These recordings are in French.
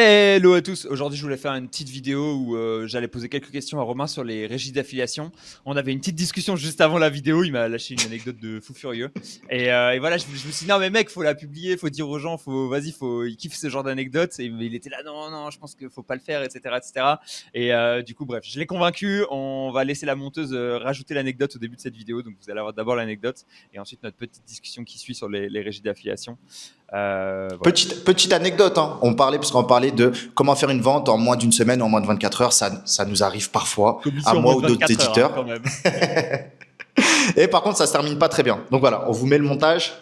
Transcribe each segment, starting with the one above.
Hello à tous, aujourd'hui je voulais faire une petite vidéo où j'allais poser quelques questions à Romain sur les régies d'affiliation. On avait une petite discussion juste avant la vidéo, il m'a lâché une anecdote de fou furieux. Et voilà, je me suis dit non mais mec, faut la publier, faut dire aux gens, il kiffe ce genre d'anecdotes. Et il était là, non, je pense qu'il faut pas le faire, etc. etc. Et du coup bref, je l'ai convaincu, on va laisser la monteuse rajouter l'anecdote au début de cette vidéo. Donc vous allez avoir d'abord l'anecdote et ensuite notre petite discussion qui suit sur les régies d'affiliation. Voilà. Petite anecdote, hein. Parce qu'on parlait de comment faire une vente en moins d'une semaine ou en moins de 24 heures. Ça nous arrive parfois, à Commission en moi moins ou de d'autres 24 heures éditeurs. quand même. Et par contre, ça se termine pas très bien. Donc voilà, on vous met le montage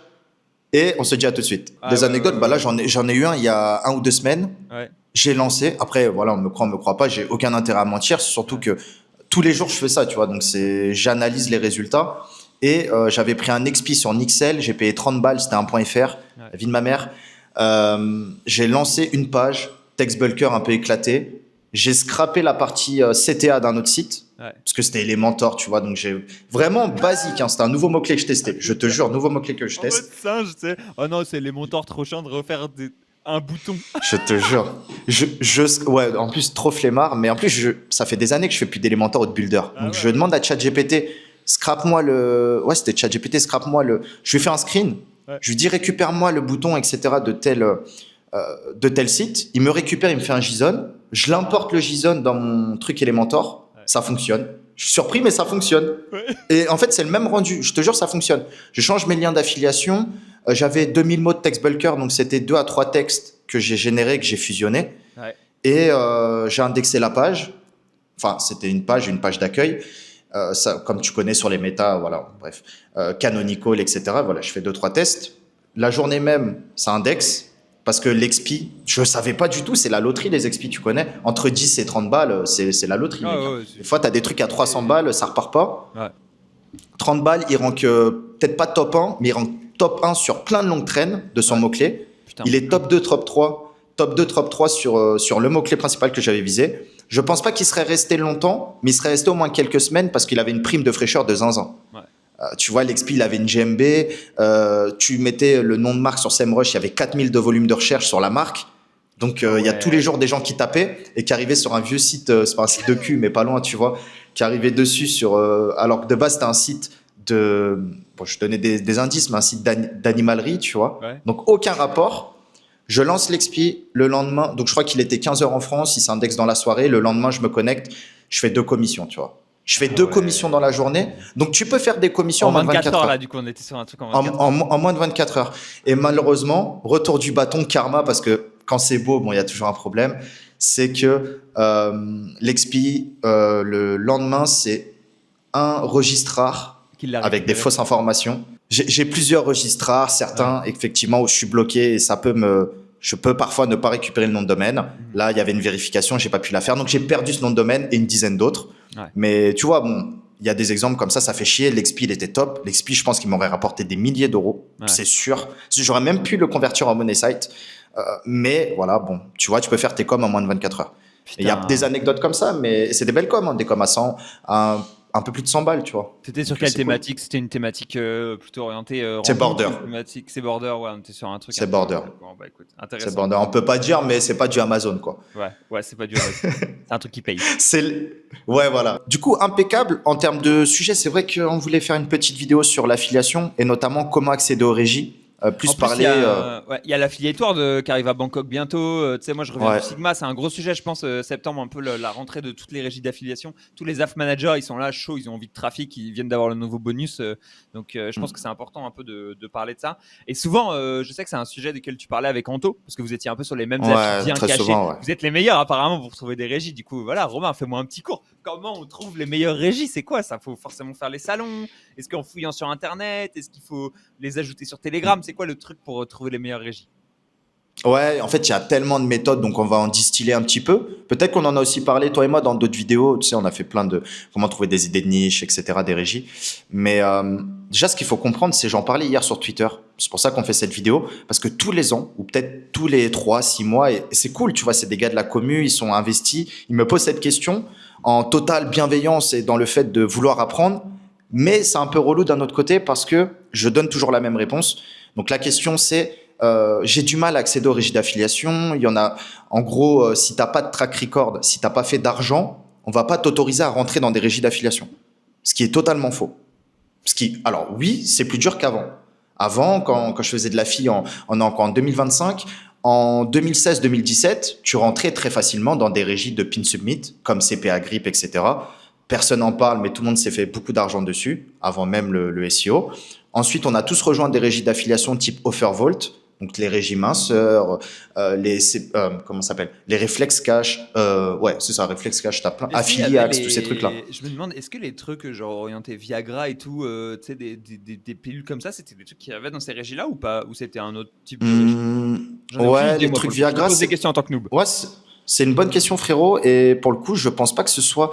et on se dit à tout de suite. Des anecdotes, là, j'en ai eu un il y a 1 ou 2 semaines. Ouais. J'ai lancé. Après, voilà, on me croit pas. J'ai aucun intérêt à mentir. Surtout que tous les jours, je fais ça, tu vois. Donc j'analyse les résultats. Et j'avais pris un expi sur Nixel. J'ai payé 30 balles. C'était un .fr. La vie de ma mère. J'ai lancé une page, text bulker un peu éclaté. J'ai scrappé la partie CTA d'un autre site, parce que c'était Elementor, tu vois. Donc j'ai vraiment basique, hein, c'était un nouveau mot-clé que je testais. Je te jure, nouveau mot-clé que je teste. En mode singe, tu sais. Oh non, c'est les monteurs trop chiants de refaire un bouton. Je te jure. Ouais, en plus, trop flemmard, mais en plus, ça fait des années que je fais plus d'Elementor ou de Builder. Donc je demande à ChatGPT, scrape-moi le. Ouais, c'était ChatGPT, scrape-moi le. Je lui fais un screen. Ouais. Je lui dis récupère-moi le bouton, etc. de tel site. Il me récupère, il me fait un JSON. Je l'importe le JSON dans mon truc Elementor. Ouais. Ça fonctionne. Je suis surpris, mais ça fonctionne. Ouais. Et en fait, c'est le même rendu. Je te jure, ça fonctionne. Je change mes liens d'affiliation. J'avais 2000 mots de text bulker, donc c'était 2 à 3 textes que j'ai générés, que j'ai fusionnés. Ouais. Et j'ai indexé la page. Enfin, c'était une page d'accueil. Ça, comme tu connais sur les méta, voilà, bref, canonical, etc. Voilà, je fais 2-3 tests. La journée même, ça indexe, parce que l'expi, je savais pas du tout, c'est la loterie les expi, tu connais. Entre 10 et 30 balles, c'est la loterie. Ah, ouais, des fois, tu as des trucs à 300 balles, ça repart pas. Ouais. 30 balles, il rank peut-être pas top 1, mais il rank top 1 sur plein de longues traînes de son mot-clé. Putain, il est top 2, top 3. Top 2, top 3 sur le mot-clé principal que j'avais visé. Je pense pas qu'il serait resté longtemps, mais il serait resté au moins quelques semaines parce qu'il avait une prime de fraîcheur de zinzin. Ouais. Tu vois, l'XP, il avait une GMB. Tu mettais le nom de marque sur SEMrush, il y avait 4000 de volume de recherche sur la marque. Donc, il y a tous les jours des gens qui tapaient et qui arrivaient sur un vieux site, c'est pas un site de cul, mais pas loin, tu vois, qui arrivaient dessus alors que de base, c'était un site de... Bon, je donnais des indices, mais un site d'animalerie, tu vois. Ouais. Donc, aucun rapport. Je lance l'expi le lendemain. Donc, je crois qu'il était 15h en France. Il s'indexe dans la soirée. Le lendemain, je me connecte. Je fais 2 commissions, tu vois. Je fais 2 commissions dans la journée. Donc, tu peux faire des commissions en moins de 24 heures. Là, du coup, on était sur un truc en 24 heures. En moins de 24 heures. Et malheureusement, retour du bâton, karma, parce que quand c'est beau, bon, il y a toujours un problème. C'est que l'expi, le lendemain, c'est un registrard avec des fausses informations. J'ai plusieurs registrars, certains effectivement où je suis bloqué et je peux parfois ne pas récupérer le nom de domaine. Là, il y avait une vérification, j'ai pas pu la faire, donc j'ai perdu ce nom de domaine et une dizaine d'autres. Ouais. Mais tu vois, bon, il y a des exemples comme ça fait chier. L'XP, il était top. L'XP, je pense qu'il m'aurait rapporté des milliers d'euros, c'est sûr. J'aurais même pu le convertir en money site. Mais voilà, bon, tu vois, tu peux faire tes coms en moins de 24 heures. Il y a des anecdotes comme ça, mais c'est des belles coms, hein, des coms à 100, un peu plus de 100 balles, tu vois. C'était sur quelle thématique ? C'était une thématique plutôt orientée. C'est border. C'est border, ouais, on était sur un truc. C'est border. Bon, bah, écoute, intéressant. C'est border. On peut pas dire, mais c'est pas du Amazon, quoi. Ouais, c'est pas du Amazon. C'est un truc qui paye. Ouais, voilà. Du coup, impeccable en termes de sujet. C'est vrai qu'on voulait faire une petite vidéo sur l'affiliation et notamment comment accéder aux régies. Plus parler. Il y a l'affiliatoire qui arrive à Bangkok bientôt. Tu sais, moi, je reviens du Sigma. C'est un gros sujet, je pense, septembre, un peu la rentrée de toutes les régies d'affiliation. Tous les aff managers, ils sont là, chauds, ils ont envie de trafic, ils viennent d'avoir le nouveau bonus. Donc, je pense que c'est important un peu de parler de ça. Et souvent, je sais que c'est un sujet duquel tu parlais avec Anto, parce que vous étiez un peu sur les mêmes affiliés bien cachés. Souvent, vous êtes les meilleurs, apparemment, pour trouver des régies. Du coup, voilà, Romain, fais-moi un petit cours. Comment on trouve les meilleures régies ? C'est quoi ça ? Faut forcément faire les salons ? Est-ce qu'en fouillant sur Internet ? Est-ce qu'il faut les ajouter sur Telegram ? C'est quoi le truc pour trouver les meilleures régies ? Ouais, en fait, il y a tellement de méthodes, donc on va en distiller un petit peu. Peut-être qu'on en a aussi parlé, toi et moi, dans d'autres vidéos. Tu sais, on a fait plein de comment trouver des idées de niche, etc., des régies. Mais déjà, ce qu'il faut comprendre, c'est, j'en parlais hier sur Twitter. C'est pour ça qu'on fait cette vidéo, parce que tous les ans, ou peut-être tous les 3-6 mois, et c'est cool, tu vois, c'est des gars de la commu, ils sont investis, ils me posent cette question en totale bienveillance et dans le fait de vouloir apprendre. Mais c'est un peu relou d'un autre côté parce que je donne toujours la même réponse. Donc la question, c'est j'ai du mal à accéder aux régies d'affiliation. Il y en a, en gros, si t'as pas de track record, si t'as pas fait d'argent, on va pas t'autoriser à rentrer dans des régies d'affiliation. Ce qui est totalement faux. Alors oui, c'est plus dur qu'avant. Avant, quand je faisais de l'affi en 2025, en 2016-2017, tu rentrais très facilement dans des régies de pin submit, comme CPA Grip, etc. Personne n'en parle, mais tout le monde s'est fait beaucoup d'argent dessus, avant même le SEO. Ensuite, on a tous rejoint des régies d'affiliation type OfferVault, donc les régies minceurs, comment ça s'appelle, les Reflex Cash, ouais, c'est ça, Reflex Cash, t'as plein, Affiliax, tous ces trucs-là. Je me demande, est-ce que les trucs genre orientés Viagra et tout, tu sais, des pilules comme ça, c'était des trucs qu'il y avait dans ces régies-là ou pas, ou c'était un autre type de régie? Ouais, les trucs Viagra. Je pose des questions en tant que noob. Ouais, c'est une bonne question, frérot. Et pour le coup, je pense pas que ce soit.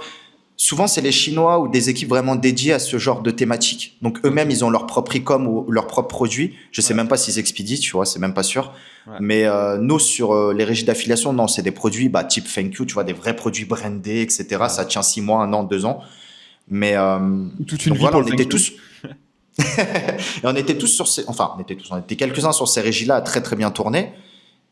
Souvent, c'est les Chinois ou des équipes vraiment dédiées à ce genre de thématique. Donc, eux-mêmes, ils ont leur propre e-com ou leur propre produit. Je sais même pas s'ils expédient, tu vois, c'est même pas sûr. Ouais. Mais nous, sur les régies d'affiliation, non, c'est des produits type Thank You, tu vois, des vrais produits brandés, etc. Ouais. Ça tient 6 mois, 1 an, 2 ans. Mais toute une vie voilà, on était tous. Et on était tous sur ces. Enfin, on était quelques-uns sur ces régies-là à très très bien tourner.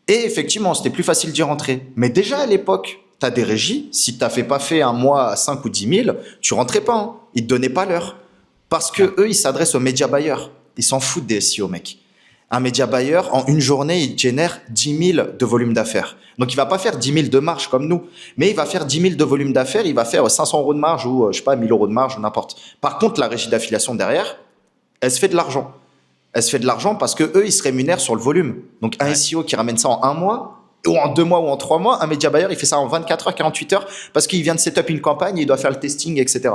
Et effectivement, c'était plus facile d'y rentrer. Mais déjà à l'époque, tu as des régies, si tu n'avais pas fait un mois à 5 ou 10 000, tu rentrais pas. Hein. Ils ne te donnaient pas l'heure. Parce que eux, ils s'adressent aux média buyers. Ils s'en foutent des SEO, mec. Un média buyer, en une journée, il génère 10 000 de volume d'affaires. Donc, il va pas faire 10 000 de marge comme nous. Mais il va faire 10 000 de volume d'affaires. Il va faire 500 euros de marge ou, je sais pas, 1 000 euros de marge ou n'importe. Par contre, la régie d'affiliation derrière, elle se fait de l'argent. Elle se fait de l'argent parce que eux, ils se rémunèrent sur le volume. Donc, un SEO qui ramène ça en 1 mois, ou en 2 mois ou en 3 mois, un média buyer, il fait ça en 24 heures, 48 heures, parce qu'il vient de set up une campagne, il doit faire le testing, etc.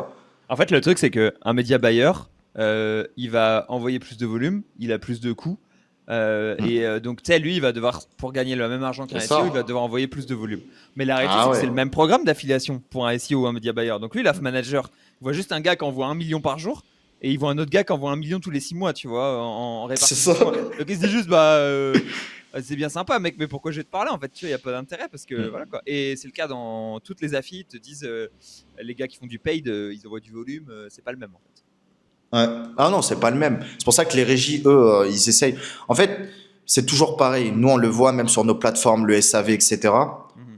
En fait, le truc, c'est qu'un média buyer, il va envoyer plus de volume, il a plus de coûts, et donc, tu sais, lui, il va devoir, pour gagner le même argent qu'un SEO, il va devoir envoyer plus de volume. Mais la réalité, c'est que c'est le même programme d'affiliation pour un SEO ou un média buyer. Donc, lui, l'af manager, il voit juste un gars qui envoie 1 million par jour, et il voit un autre gars qui envoie 1 million tous les 6 mois, tu vois, en répartition. C'est ça. Donc, il se dit juste, c'est bien sympa, mec, mais pourquoi je vais te parler en fait? Tu vois, il n'y a pas d'intérêt parce que voilà quoi. Et c'est le cas dans toutes les affilies, ils te disent les gars qui font du paid, ils envoient du volume, c'est pas le même en fait. Ouais. Ah non, c'est pas le même. C'est pour ça que les régies, eux, ils essayent. En fait, c'est toujours pareil. Nous, on le voit même sur nos plateformes, le SAV, etc.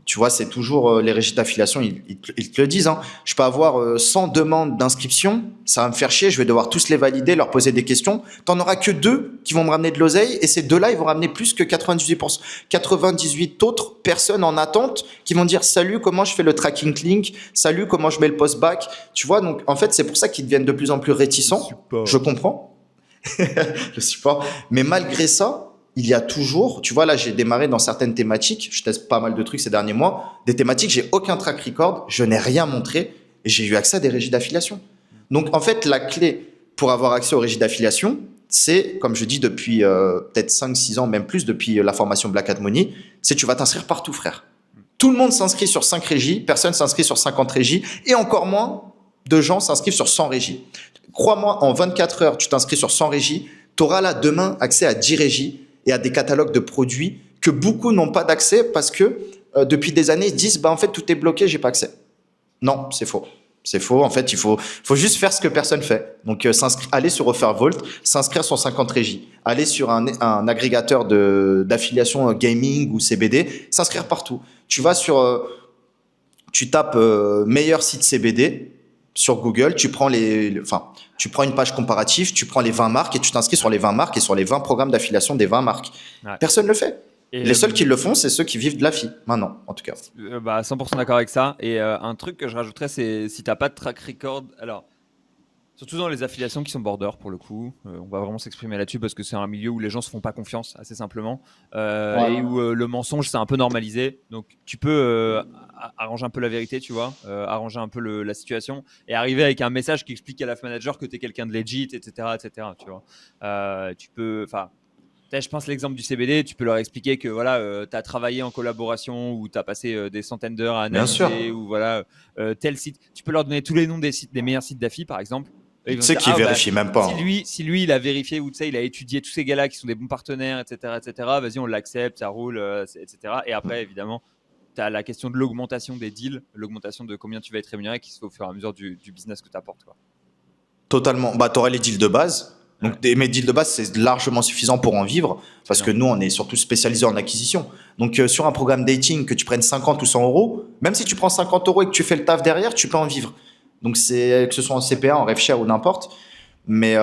Tu vois, c'est toujours les régies d'affiliation, ils te le disent. Hein. Je peux avoir 100 demandes d'inscription, ça va me faire chier, je vais devoir tous les valider, leur poser des questions. T'en auras que 2 qui vont me ramener de l'oseille, et ces 2-là, ils vont ramener plus que 98%. 98 autres personnes en attente qui vont dire « Salut, comment je fais le tracking link ? Salut, comment je mets le post-back ?» Tu vois, donc en fait, c'est pour ça qu'ils deviennent de plus en plus réticents. Je comprends. Le support. Mais malgré ça, il y a toujours, tu vois, là, j'ai démarré dans certaines thématiques, je teste pas mal de trucs ces derniers mois, des thématiques, j'ai aucun track record, je n'ai rien montré, et j'ai eu accès à des régies d'affiliation. Donc, en fait, la clé pour avoir accès aux régies d'affiliation, c'est, comme je dis depuis peut-être 5-6 ans, même plus, depuis la formation Black Hat Money, c'est tu vas t'inscrire partout, frère. Tout le monde s'inscrit sur 5 régies, personne s'inscrit sur 50 régies, et encore moins de gens s'inscrivent sur 100 régies. Crois-moi, en 24 heures, tu t'inscris sur 100 régies, tu auras là demain accès à 10 régies, et à des catalogues de produits que beaucoup n'ont pas d'accès parce que depuis des années, ils disent en fait, tout est bloqué, j'ai pas accès. Non, c'est faux. C'est faux. En fait, il faut juste faire ce que personne fait. Donc, aller sur OfferVault, s'inscrire sur 50 régies, aller sur un agrégateur d'affiliation gaming ou CBD, s'inscrire partout. Tu vas tu tapes meilleur site CBD sur Google, tu prends tu prends une page comparative, tu prends les 20 marques et tu t'inscris sur les 20 marques et sur les 20 programmes d'affiliation des 20 marques. Ouais. Personne ne le fait. Et les seuls qui le font, c'est ceux qui vivent de l'affi, maintenant, en tout cas. 100% d'accord avec ça. Et un truc que je rajouterais, c'est si tu n'as pas de track record, alors, surtout dans les affiliations qui sont border, pour le coup, on va vraiment s'exprimer là-dessus parce que c'est un milieu où les gens ne se font pas confiance, assez simplement, et où le mensonge, c'est un peu normalisé. Donc, tu peux arranger un peu la vérité, tu vois, arranger un peu la situation et arriver avec un message qui explique à l'af manager que tu es quelqu'un de legit, etc., tu vois. Tu peux, je pense l'exemple du CBD, tu peux leur expliquer que voilà, tu as travaillé en collaboration ou tu as passé des centaines d'heures à analyser ou voilà, tel site. Tu peux leur donner tous les noms des meilleurs sites d'affi, par exemple. Tu sais qu'ils vérifient même pas. Si lui, il a vérifié ou tu sais, il a étudié tous ces gars-là qui sont des bons partenaires, etc., vas-y, on l'accepte, ça roule, etc. Et après, évidemment, tu as la question de l'augmentation des deals, l'augmentation de combien tu vas être rémunéré qui se fait au fur et à mesure du business que tu apportes. Totalement. Tu aurais les deals de base. Donc, mes deals de base, c'est largement suffisant pour en vivre parce que nous, on est surtout spécialisé en acquisition. Donc, sur un programme dating, que tu prennes 50 ou 100 euros, même si tu prends 50 euros et que tu fais le taf derrière, tu peux en vivre. Donc, que ce soit en CPA, en RevShare ou n'importe. Mais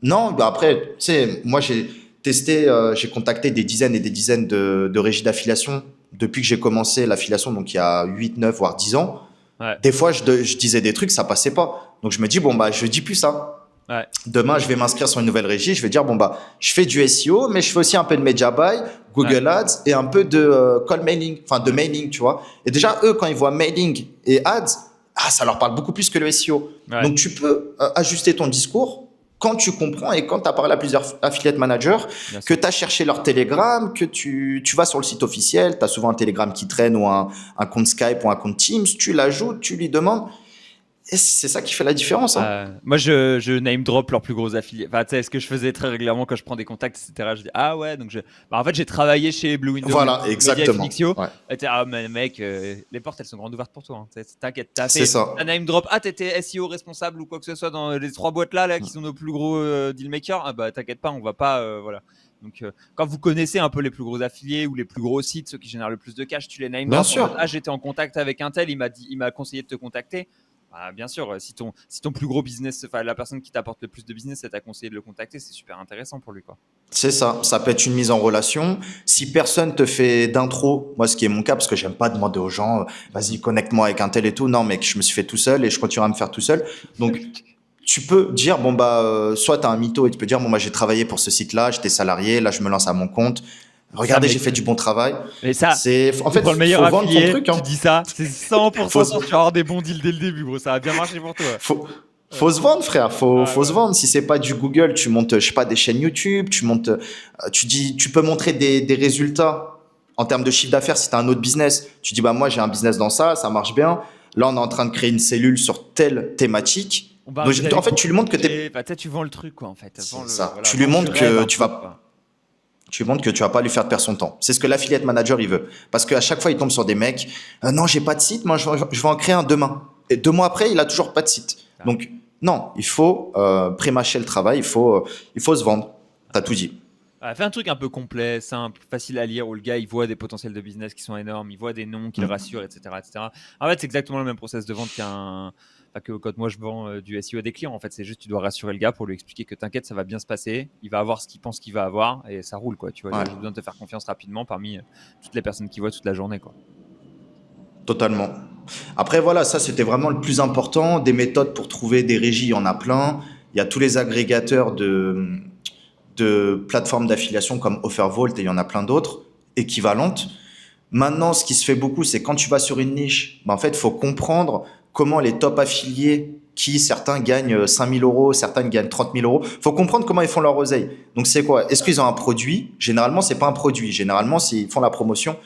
non, après, tu sais, moi, j'ai testé, j'ai contacté des dizaines et des dizaines de régies d'affiliation depuis que j'ai commencé l'affiliation, donc il y a 8, 9, voire 10 ans. Ouais. Des fois, je disais des trucs, ça passait pas. Donc, je me dis, bon, bah, je dis plus ça. Ouais. Demain, je vais m'inscrire sur une nouvelle régie. Je vais dire, bon, bah, je fais du SEO, mais je fais aussi un peu de Media Buy, Google Ads et un peu de call mailing, enfin, de mailing, tu vois. Et déjà, eux, quand ils voient mailing et ads, ça leur parle beaucoup plus que le SEO. Ouais. Donc, tu peux ajuster ton discours quand tu comprends et quand tu as parlé à plusieurs affiliate managers, que tu as cherché leur Telegram, que tu vas sur le site officiel, tu as souvent un Telegram qui traîne ou un compte Skype ou un compte Teams, tu l'ajoutes, tu lui demandes. Et c'est ça qui fait la différence. Hein. Moi, je name drop leurs plus gros affiliés. Enfin, tu sais, ce que je faisais très régulièrement quand je prends des contacts, etc. Je dis, ah ouais, donc en fait, j'ai travaillé chez Blue Window. Voilà, exactement. Ouais. Ah, mais mec, les portes, elles sont grandes ouvertes pour toi. Hein. T'inquiète, c'est ça. Un name drop. Ah, t'étais SEO responsable ou quoi que ce soit dans les 3 boîtes là qui sont nos plus gros deal makers. Ah, bah, t'inquiète pas, on va pas. Voilà. Donc, quand vous connaissez un peu les plus gros affiliés ou les plus gros sites, ceux qui génèrent le plus de cash, tu les name drop. Bien sûr. Ah, j'étais en contact avec un tel, il m'a conseillé de te contacter. Ah, bien sûr, si ton plus gros business, enfin la personne qui t'apporte le plus de business, elle t'a conseillé de le contacter, c'est super intéressant pour lui, quoi. C'est ça, ça peut être une mise en relation. Si personne te fait d'intro, moi ce qui est mon cas, parce que j'aime pas demander aux gens, vas-y connecte-moi avec un tel et tout. Non mec, je me suis fait tout seul et je continuerai à me faire tout seul. Donc tu peux dire bon bah soit t'as un mytho et tu peux dire bon bah j'ai travaillé pour ce site-là, j'étais salarié, là je me lance à mon compte. Regardez, j'ai fait du bon travail. Mais ça, c'est en fait, pour le meilleur faut vendre affilié, ton truc. Hein. Tu dis ça, c'est 100% sûr que tu vas avoir des bons deals dès le début, gros. Ça va bien marcher pour toi. Faut se vendre, frère. Faut se vendre. Si c'est pas du Google, tu montes, je sais pas, des chaînes YouTube. Tu montes, tu peux montrer des résultats en termes de chiffre d'affaires. Si t'as un autre business, tu dis bah moi j'ai un business dans ça marche bien. Là on est en train de créer une cellule sur telle thématique. Donc, en fait, tu lui montres que tu vends le truc, quoi, en fait. Ça. Voilà, tu lui montres que tu vas. Tu lui montres que tu vas pas lui faire perdre son temps. C'est ce que l'affiliate manager il veut. Parce qu'à chaque fois il tombe sur des mecs. Non, j'ai pas de site. Moi, je vais en créer un demain. Et 2 mois après, il a toujours pas de site. Donc non, il faut pré-mâcher le travail. Il faut se vendre. T'as tout dit. Fais un truc un peu complet, simple, facile à lire, où le gars il voit des potentiels de business qui sont énormes, il voit des noms qui le rassurent, etc., etc. En fait, c'est exactement le même process de vente que quand moi je vends du SEO à des clients. En fait, c'est juste tu dois rassurer le gars pour lui expliquer que t'inquiète, ça va bien se passer, il va avoir ce qu'il pense qu'il va avoir et ça roule, quoi. Tu vois, j'ai besoin de te faire confiance rapidement parmi toutes les personnes qui voient toute la journée, quoi. Totalement. Après, voilà, ça c'était vraiment le plus important. Des méthodes pour trouver des régies, il y en a plein. Il y a tous les agrégateurs de plateformes d'affiliation comme OfferVault et il y en a plein d'autres équivalentes. Maintenant, ce qui se fait beaucoup, c'est quand tu vas sur une niche, en fait, il faut comprendre comment les top affiliés, certains gagnent 5 000 euros, certains gagnent 30 000 euros, il faut comprendre comment ils font leur oseille. Donc, c'est quoi? Est-ce qu'ils ont un produit? Généralement, c'est pas un produit. Généralement, s'ils font la promotion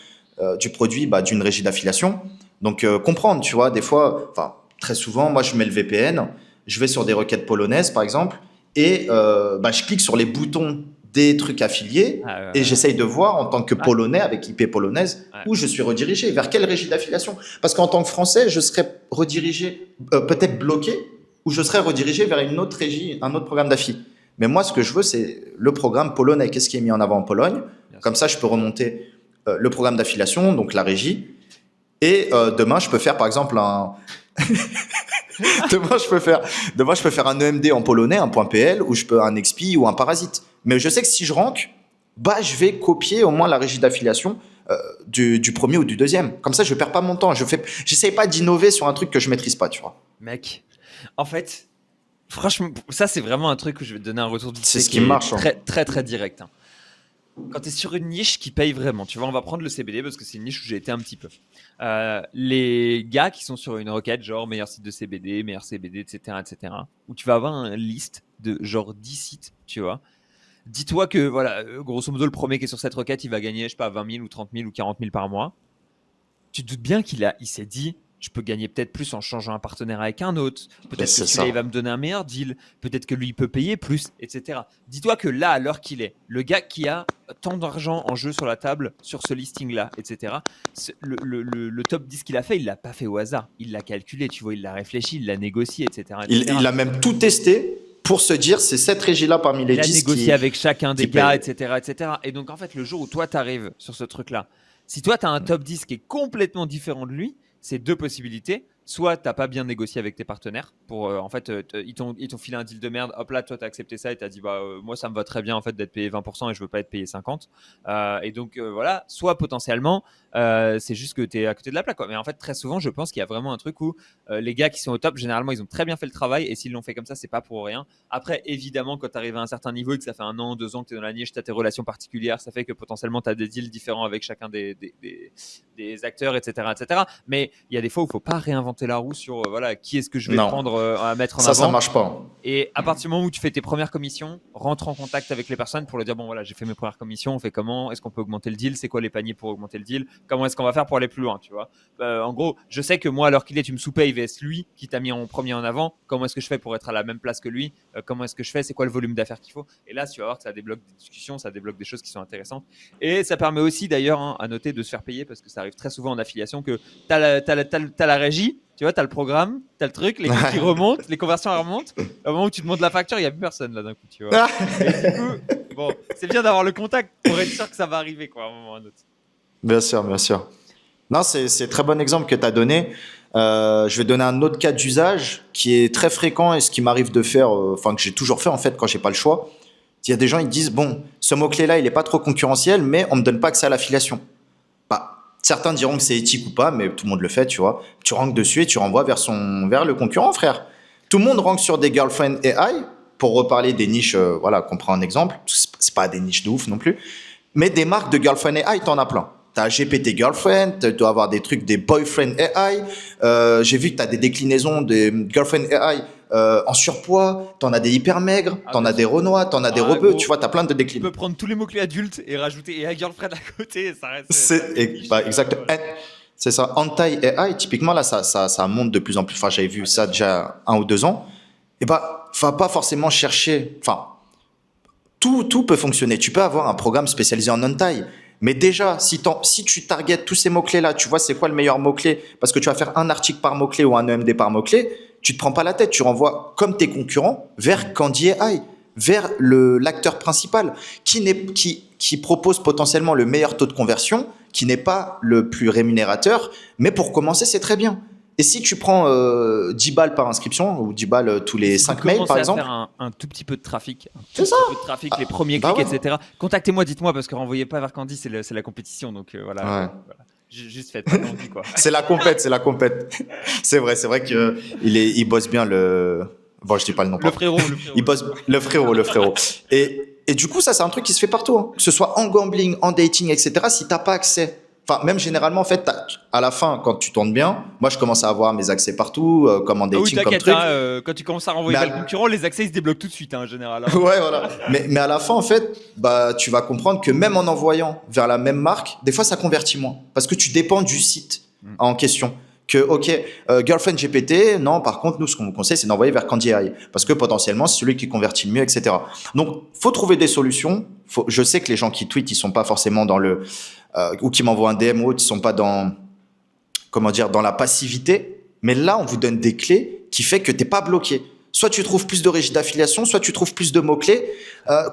du produit d'une régie d'affiliation. Donc, comprendre, tu vois, des fois, très souvent, moi, je mets le VPN, je vais sur des requêtes polonaises, par exemple, et je clique sur les boutons des trucs affiliés et j'essaye de voir en tant que Polonais avec IP polonaise où je suis redirigé, vers quelle régie d'affiliation. Parce qu'en tant que Français, je serais redirigé, peut-être bloqué, ou je serais redirigé vers une autre régie, un autre programme d'affi. Mais moi, ce que je veux, c'est le programme polonais. Qu'est-ce qui est mis en avant en Pologne? Comme ça, je peux remonter le programme d'affiliation, donc la régie. Et demain, je peux faire, par exemple, demain, je peux faire un EMD en polonais, un .pl, ou je peux un expi ou un parasite. Mais je sais que si je rank, je vais copier au moins la régie d'affiliation du premier ou du deuxième. Comme ça, je perds pas mon temps. J'essaye pas d'innover sur un truc que je maîtrise pas, tu vois. Mec, en fait, franchement, ça, c'est vraiment un truc où je vais te donner un retour c'est ce qui marche. Très, très, très direct. Hein. Quand tu es sur une niche qui paye vraiment, tu vois, on va prendre le CBD parce que c'est une niche où j'ai été un petit peu. Les gars qui sont sur une requête, genre meilleur site de CBD, meilleur CBD, etc., où tu vas avoir une liste de genre 10 sites, tu vois. Dis-toi que, voilà, grosso modo, le premier qui est sur cette requête, il va gagner, je sais pas, 20 000 ou 30 000 ou 40 000 par mois. Tu te doutes bien il s'est dit, je peux gagner peut-être plus en changeant un partenaire avec un autre. Peut-être que celui-là, il va me donner un meilleur deal. Peut-être que lui, il peut payer plus, etc. Dis-toi que là, à l'heure qu'il est, le gars qui a tant d'argent en jeu sur la table, sur ce listing-là, etc., le top 10 qu'il a fait, il ne l'a pas fait au hasard. Il l'a calculé, tu vois, il l'a réfléchi, il l'a négocié, etc. Il a même tout testé. pour se dire c'est cette régie-là parmi les 10 Il a négocié avec chacun des gars, paye. etc. Et donc, en fait, le jour où toi, tu arrives sur ce truc-là, si toi, tu as un top 10 qui est complètement différent de lui, c'est 2 possibilités. Soit tu n'as pas bien négocié avec tes partenaires. En fait, ils t'ont filé un deal de merde. Hop là, toi, tu as accepté ça et tu as dit moi, ça me va très bien en fait, d'être payé 20% et je veux pas être payé 50%. Et donc, voilà. Soit potentiellement, c'est juste que tu es à côté de la plaque, quoi. Mais en fait, très souvent, je pense qu'il y a vraiment un truc où les gars qui sont au top, généralement, ils ont très bien fait le travail. Et s'ils l'ont fait comme ça, c'est pas pour rien. Après, évidemment, quand tu arrives à un certain niveau et que ça fait 1 an, 2 ans que tu es dans la niche, tu as tes relations particulières, ça fait que potentiellement tu as des deals différents avec chacun des acteurs, etc. Mais il y a des fois où il ne faut pas réinventer la roue sur qui est-ce que je vais prendre à mettre en avant. Ça marche pas. Et à partir du moment où tu fais tes premières commissions, rentre en contact avec les personnes pour leur dire j'ai fait mes premières commissions, on fait comment, est-ce qu'on peut augmenter le deal, c'est quoi les paniers pour augmenter le deal, comment est-ce qu'on va faire pour aller plus loin, tu vois. En gros, je sais que moi, alors qu'il est, tu me sous-payes vs lui qui t'a mis en premier en avant, comment est-ce que je fais pour être à la même place que lui, comment est-ce que je fais, c'est quoi le volume d'affaires qu'il faut. Et là, tu vas voir que ça débloque des discussions, ça débloque des choses qui sont intéressantes. Et ça permet aussi d'ailleurs à noter de se faire payer, parce que ça arrive très souvent en affiliation que tu as la régie, tu vois, tu as le programme, tu as le truc, les coûts qui remontent, les conversions remontent. Au moment où tu demandes la facture, il n'y a plus personne là d'un coup, tu vois. Et du coup, c'est bien d'avoir le contact pour être sûr que ça va arriver, quoi, à un moment ou à un autre. Bien sûr. Non, c'est très bon exemple que tu as donné. Je vais donner un autre cas d'usage qui est très fréquent et ce qui m'arrive de faire, que j'ai toujours fait en fait quand j'ai pas le choix. Il y a des gens, ils disent ce mot-clé-là, il est pas trop concurrentiel, mais on me donne pas accès à l'affiliation. Certains diront que c'est éthique ou pas, mais tout le monde le fait, tu vois. Tu ranques dessus et tu renvoies vers le concurrent, frère. Tout le monde ranque sur des girlfriend AI, pour reparler des niches, qu'on prend un exemple. C'est pas des niches de ouf non plus. Mais des marques de girlfriend AI, t'en as plein. T'as GPT Girlfriend, tu dois avoir des trucs des boyfriend AI. J'ai vu que t'as des déclinaisons des girlfriend AI en surpoids. T'en as des hyper maigres, t'en as des renois, t'en as des rebeux. Tu vois, t'as plein de déclinaisons. Tu peux prendre tous les mots-clés adultes et rajouter AI Girlfriend à côté. Et ça reste. Exactement. C'est ça. Anti-AI, typiquement, là, ça monte de plus en plus. Enfin, j'avais vu ça déjà 1 ou 2 ans. Et va pas forcément chercher. Tout peut fonctionner. Tu peux avoir un programme spécialisé en anti. Mais déjà, si tu targetes tous ces mots-clés-là, tu vois c'est quoi le meilleur mot-clé, parce que tu vas faire un article par mot-clé ou un EMD par mot-clé, tu te prends pas la tête, tu renvoies comme tes concurrents vers Candy AI, vers l'acteur principal, qui propose potentiellement le meilleur taux de conversion, qui n'est pas le plus rémunérateur, mais pour commencer, c'est très bien. Et si tu prends 10 balles par inscription, ou 10 balles tous les 5 mails, par exemple. Faire un tout petit peu de trafic. C'est ça. Peu de trafic, les premiers clics, etc. Contactez-moi, dites-moi, parce que renvoyez pas vers Candy, c'est la compétition. Donc voilà. Juste faites pas d'envie, quoi. C'est la compète. C'est vrai qu'il bosse bien le. Bon, je dis pas le nom. Le frérot. Il bosse le frérot. Et du coup, ça, c'est un truc qui se fait partout. Hein. Que ce soit en gambling, en dating, etc. Si t'as pas accès. Même généralement, en fait, à la fin, quand tu tournes bien, moi, je commence à avoir mes accès partout, comme en dating, comme truc. Quand tu commences à renvoyer vers le concurrent, les accès, ils se débloquent tout de suite, en général. Ouais, voilà. Mais à la fin, en fait, tu vas comprendre que même en envoyant vers la même marque, des fois, ça convertit moins. Parce que tu dépends du site en question. Girlfriend GPT, non, par contre, nous, ce qu'on vous conseille, c'est d'envoyer vers Candy AI. Parce que potentiellement, c'est celui qui convertit le mieux, etc. Donc, faut trouver des solutions. Je sais que les gens qui tweetent, ils sont pas forcément dans ou qui m'envoient un DM ou autre, ils sont pas dans la passivité. Mais là, on vous donne des clés qui fait que t'es pas bloqué. Soit tu trouves plus de régies d'affiliation, soit tu trouves plus de mots-clés.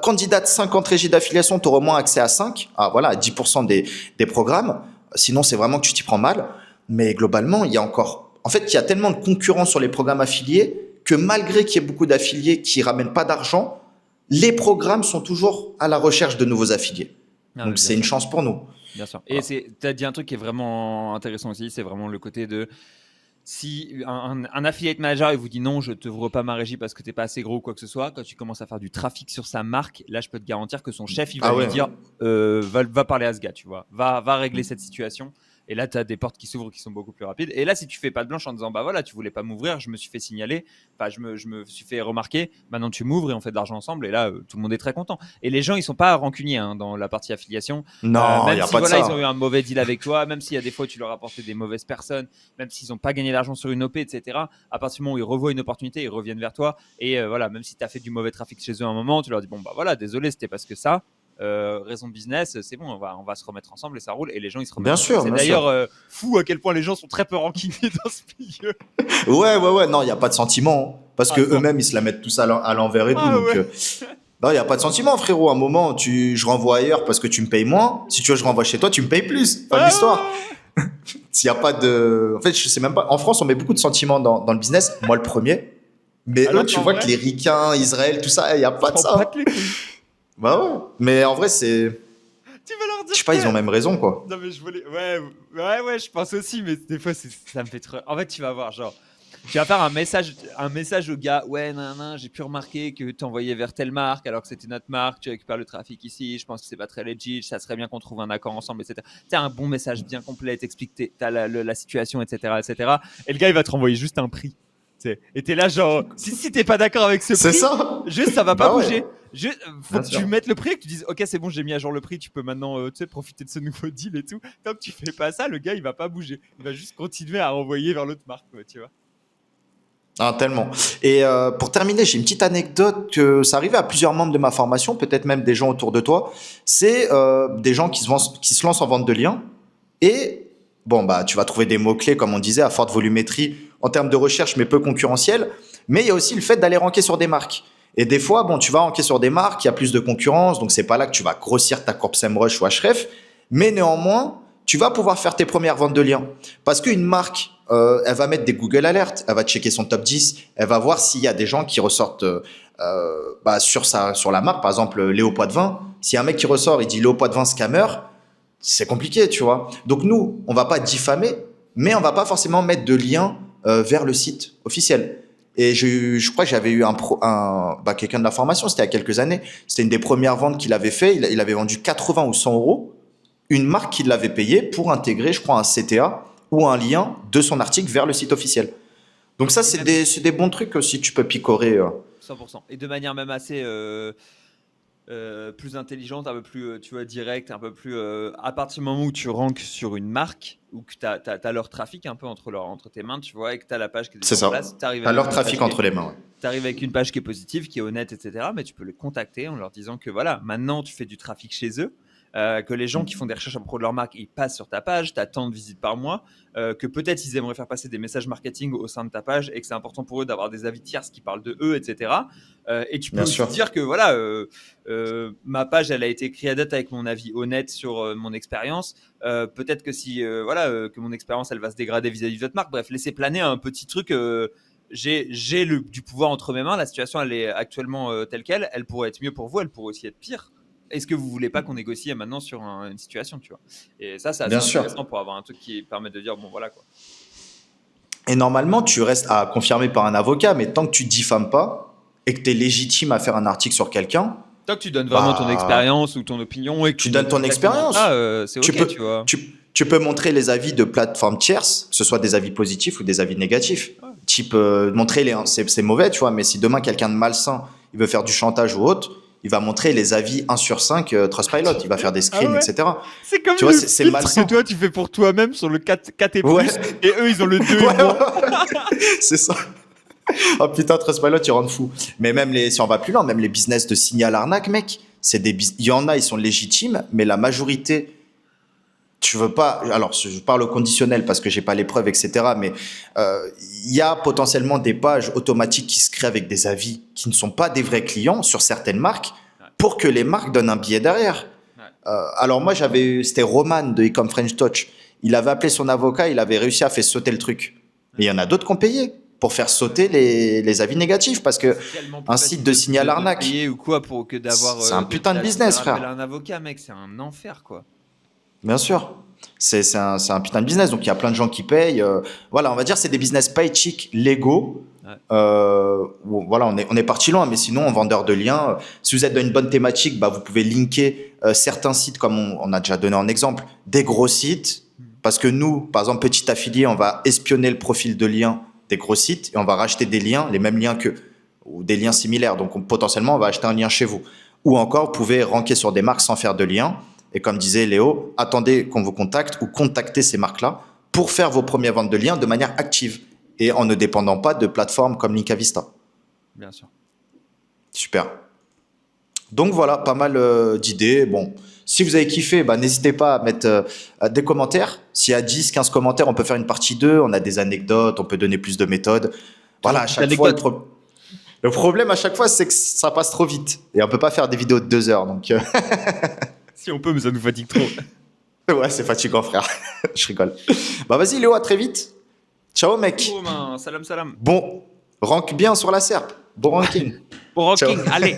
Candidate 50 régies d'affiliation, tu auras moins accès à 5. À 10% des programmes. Sinon, c'est vraiment que tu t'y prends mal. Mais globalement, il y a tellement de concurrence sur les programmes affiliés que malgré qu'il y ait beaucoup d'affiliés qui ramènent pas d'argent, les programmes sont toujours à la recherche de nouveaux affiliés. Donc, c'est une chance pour nous. Bien sûr. Et tu as dit un truc qui est vraiment intéressant aussi, c'est vraiment le côté de si un affiliate manager il vous dit non, je te ouvre pas ma régie parce que t'es pas assez gros ou quoi que ce soit, quand tu commences à faire du trafic sur sa marque, là je peux te garantir que son chef il va lui dire va parler à ce gars, tu vois, va régler cette situation. Et là, tu as des portes qui s'ouvrent qui sont beaucoup plus rapides. Et là, si tu fais pas de blanche en disant tu voulais pas m'ouvrir, je me suis fait signaler, je me suis fait remarquer, maintenant tu m'ouvres et on fait de l'argent ensemble. Et là, tout le monde est très content. Et les gens, ils sont pas rancuniers dans la partie affiliation. Non, même y a si pas de ça. Ils ont eu un mauvais deal avec toi, même s'il y a des fois tu leur as apporté des mauvaises personnes, même s'ils ont pas gagné d'argent sur une OP, etc. À partir du moment où ils revoient une opportunité, ils reviennent vers toi. Et même si tu as fait du mauvais trafic chez eux à un moment, tu leur dis désolé, c'était parce que ça. raison business, c'est bon, on va se remettre ensemble et ça roule. Et les gens, ils se remettent Bien ensemble. sûr, C'est bien d'ailleurs sûr. fou à quel point les gens sont très peu rancuniers dans ce milieu. Ouais. Non, il n'y a pas de sentiment. Parce que Ah non. eux-mêmes, ils se la mettent tous à l'envers et tout. Ah Donc, ouais. non, il n'y a pas de sentiment, frérot. À un moment, je renvoie ailleurs parce que tu me payes moins. Si tu veux, je renvoie chez toi, tu me payes plus. Fin de Ah l'histoire. ouais. S'il y a pas de. En fait, je sais même pas. En France, on met beaucoup de sentiments dans le business. Moi, le premier. Mais eux, Alors tu qu'en vois que vrai, les ricains, Israël, tout ça, il n'y a pas de on batte ça. les couilles. Bah ouais. Mais en vrai, c'est. Tu vas leur Je sais dire pas, ils ont que. même raison, quoi. Non mais je voulais. Ouais, je pense aussi, mais des fois, ça me fait trop. En fait, tu vas voir, genre. Tu vas faire un message au gars. Ouais, nan, j'ai pu remarquer que tu envoyais vers telle marque alors que c'était notre marque. Tu récupères le trafic ici. Je pense que c'est pas très legit. Ça serait bien qu'on trouve un accord ensemble, etc. Tu as un bon message bien complet. T'expliques t'as la situation, etc., etc. Et le gars, il va te renvoyer juste un prix. T'sais. Et t'es là, genre, si t'es pas d'accord avec ce C'est prix, ça. juste ça va pas Bah ouais. bouger. Faut Bien que tu sûr. mettes le prix et que tu dises, ok, c'est bon, j'ai mis à jour le prix. Tu peux maintenant, profiter de ce nouveau deal et tout. Tant que tu fais pas ça, le gars, il va pas bouger. Il va juste continuer à renvoyer vers l'autre marque, quoi, tu vois. Ah, tellement. Et pour terminer, j'ai une petite anecdote que ça arrivait à plusieurs membres de ma formation, peut-être même des gens autour de toi. C'est des gens qui se lancent en vente de liens. Et bon, bah, tu vas trouver des mots-clés, comme on disait, à forte volumétrie en termes de recherche, mais peu concurrentiels. Mais il y a aussi le fait d'aller ranker sur des marques. Et des fois, bon, tu vas ranker sur des marques, il y a plus de concurrence, donc c'est pas là que tu vas grossir ta courbe SEMrush ou Ahref. Mais néanmoins, tu vas pouvoir faire tes premières ventes de liens. Parce qu'une marque, elle va mettre des Google Alerts, elle va checker son top 10, elle va voir s'il y a des gens qui ressortent sur la marque, par exemple Léo Poitvin. S'il y a un mec qui ressort, il dit Léo Poitvin scammer, c'est compliqué, tu vois. Donc nous, on va pas diffamer, mais on va pas forcément mettre de lien vers le site officiel. Et je crois que j'avais eu quelqu'un de la formation, c'était il y a quelques années. C'était une des premières ventes qu'il avait fait. Il avait vendu 80 ou 100 euros. Une marque qui l'avait payé pour intégrer, je crois, un CTA ou un lien de son article vers le site officiel. Donc ça, Et c'est même des bons trucs aussi, tu peux picorer. 100%. Et de manière même assez plus intelligente, un peu plus tu vois, directe, un peu plus. À partir du moment où tu rankes sur une marque, ou que tu as leur trafic un peu entre tes mains, tu vois, et que tu as la page qui est C'est déjà en place, ça. tu arrives T'as avec leur une page trafic entre les mains. Ouais. t'arrives avec une page qui est positive, qui est honnête, etc. Mais tu peux les contacter en leur disant que voilà, maintenant tu fais du trafic chez eux, que les gens qui font des recherches à propos de leur marque, ils passent sur ta page, tu as tant de visites par mois, que peut-être ils aimeraient faire passer des messages marketing au sein de ta page et que c'est important pour eux d'avoir des avis tierces qui parlent de eux, etc. Et tu peux Bien aussi sûr. dire que voilà, ma page, elle a été créée à date avec mon avis honnête sur mon expérience. Peut-être que si que mon expérience, elle va se dégrader vis-à-vis de votre marque. Bref, laissez planer un petit truc. J'ai du pouvoir entre mes mains. La situation, elle est actuellement telle quelle. Elle pourrait être mieux pour vous. Elle pourrait aussi être pire. Est-ce que vous voulez pas qu'on négocie maintenant sur une situation, tu vois? Et ça, c'est assez Bien sûr. intéressant pour avoir un truc qui permet de dire bon voilà quoi. Et normalement, tu restes à confirmer par un avocat, mais tant que tu diffames pas et que tu es légitime à faire un article sur quelqu'un, Tant que tu donnes vraiment ton bah, expérience ou ton opinion et que tu tu donnes montres ton exactement expérience. ça, c'est Tu ok, peux, tu vois. tu peux montrer les avis de plateformes tierces, que ce soit des avis positifs ou des avis négatifs. Ouais. Type, montrer c'est mauvais, tu vois, mais si demain quelqu'un de malsain, il veut faire du chantage ou autre, il va montrer les avis 1 sur 5 Trustpilot, il va faire des Ah screens, ouais. etc. C'est comme Tu vois, le c'est filtre que malsain. toi tu fais pour toi-même sur le 4 et Ouais, plus, et eux ils ont le 2 et ouais, moins. c'est ça. Oh putain, Trustpilot, ils rendent fou. Mais même si on va plus loin, même les business de signal arnaque, mec, il y en a, ils sont légitimes, mais la majorité, tu veux pas. Alors, je parle au conditionnel parce que j'ai pas les preuves, etc. Mais il y a potentiellement des pages automatiques qui se créent avec des avis qui ne sont pas des vrais clients sur certaines marques Ouais, pour que les marques donnent un billet derrière. ouais. Alors moi, c'était Roman de Ecom French Touch. Il avait appelé son avocat, il avait réussi à faire sauter le truc. Mais il y en a d'autres qui ont payé pour faire sauter les avis négatifs parce que C'est tellement plus un site facile de signal de arnaque, payer ou quoi pour que d'avoir c'est un putain de de business, faire appel frère. à un avocat, mec, c'est un enfer quoi. Bien sûr. C'est un putain de business. Donc il y a plein de gens qui payent. Voilà, on va dire c'est des business pas éthiques, légaux. Ouais. Voilà, on est parti loin, mais sinon, en vendeur de liens, si vous êtes dans une bonne thématique, bah, vous pouvez linker certains sites, comme on a déjà donné en exemple, des gros sites. Parce que nous, par exemple, petit affilié, on va espionner le profil de lien des gros sites et on va racheter des liens, les mêmes liens qu'eux, ou des liens similaires. Donc potentiellement, on va acheter un lien chez vous. Ou encore, vous pouvez ranker sur des marques sans faire de lien. Et comme disait Léo, attendez qu'on vous contacte ou contactez ces marques-là pour faire vos premières ventes de liens de manière active et en ne dépendant pas de plateformes comme Linkavista. Bien sûr. Super. Donc voilà, pas mal d'idées. Bon, si vous avez kiffé, bah, n'hésitez pas à mettre des commentaires. S'il y a 10, 15 commentaires, on peut faire une partie 2. On a des anecdotes, on peut donner plus de méthodes. Voilà, à chaque fois, le problème à chaque fois, c'est que ça passe trop vite. Et on peut pas faire des vidéos de 2 heures. Donc, Si on peut, mais ça nous fatigue trop. ouais, c'est fatigant, frère. Je rigole. Bah vas-y, Léo, à très vite. Ciao, mec. Salam, salam. Bon, rank bien sur la SERP. Bon ranking. Bon ranking, allez.